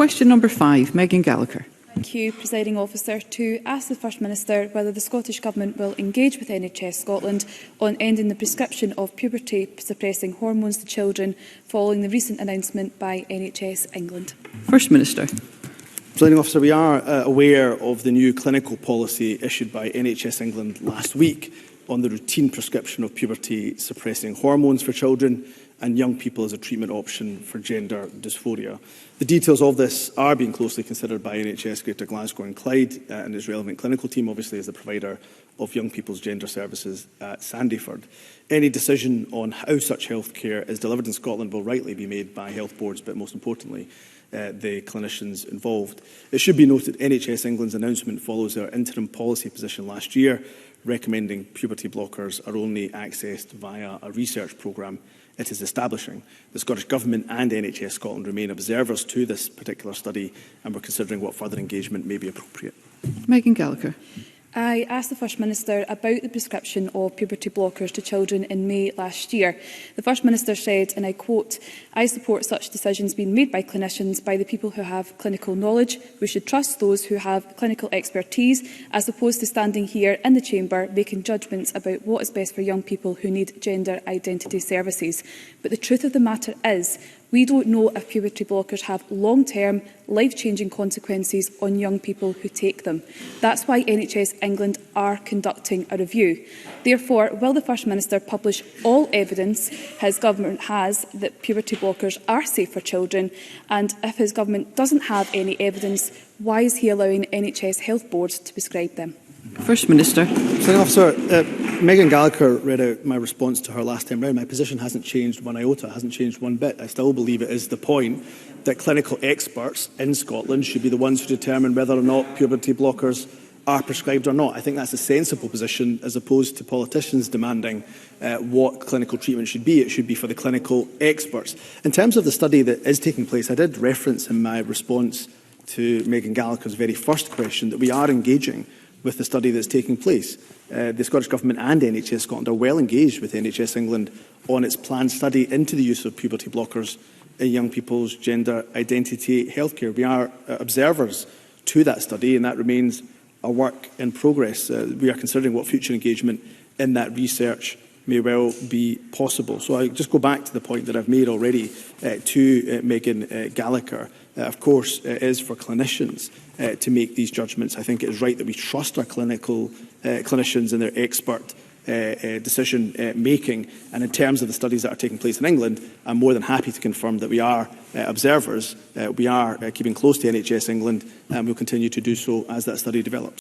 Question number 5, Megan Gallagher. Thank you, Presiding Officer. To ask the First Minister whether the Scottish Government will engage with NHS Scotland on ending the prescription of puberty-suppressing hormones to children following the recent announcement by NHS England. First Minister. Presiding Officer, we are aware of the new clinical policy issued by NHS England last week on the routine prescription of puberty-suppressing hormones for children and young people as a treatment option for gender dysphoria. The details of this are being closely considered by NHS Greater Glasgow and Clyde and its relevant clinical team, obviously as the provider of young people's gender services at Sandyford. Any decision on how such healthcare is delivered in Scotland will rightly be made by health boards, but most importantly, the clinicians involved. It should be noted NHS England's announcement follows their interim policy position last year, recommending puberty blockers are only accessed via a research programme it is establishing. The Scottish Government and NHS Scotland remain observers to this particular study, and we're considering what further engagement may be appropriate. Megan Gallagher. I asked the First Minister about the prescription of puberty blockers to children in May last year. The First Minister said, and I quote, "I support such decisions being made by clinicians, by the people who have clinical knowledge. We should trust those who have clinical expertise, as opposed to standing here in the chamber making judgments about what is best for young people who need gender identity services. But the truth of the matter is, we don't know if puberty blockers have long-term, life-changing consequences on young people who take them. That's why NHS England are conducting a review. Therefore, will the First Minister publish all evidence his government has that puberty blockers are safe for children? And if his government doesn't have any evidence, why is he allowing NHS health boards to prescribe them? First Minister. Officer, Megan Gallagher read out my response to her last time round. My position hasn't changed one iota, hasn't changed one bit. I still believe it is the point that clinical experts in Scotland should be the ones who determine whether or not puberty blockers are prescribed or not. I think that's a sensible position, as opposed to politicians demanding what clinical treatment should be. It should be for the clinical experts. In terms of the study that is taking place, I did reference in my response to Megan Gallagher's very first question that we are engaging with the study that's taking place. The Scottish Government and NHS Scotland are well engaged with NHS England on its planned study into the use of puberty blockers in young people's gender identity healthcare. We are observers to that study, and that remains a work in progress. We are considering what future engagement in that research may well be possible. So I just go back to the point that I've made already to Megan Gallagher. Of course, it is for clinicians to make these judgments. I think it is right that we trust our clinicians and their expert decision making. And in terms of the studies that are taking place in England, I'm more than happy to confirm that we are observers. We are keeping close to NHS England, and we'll continue to do so as that study develops.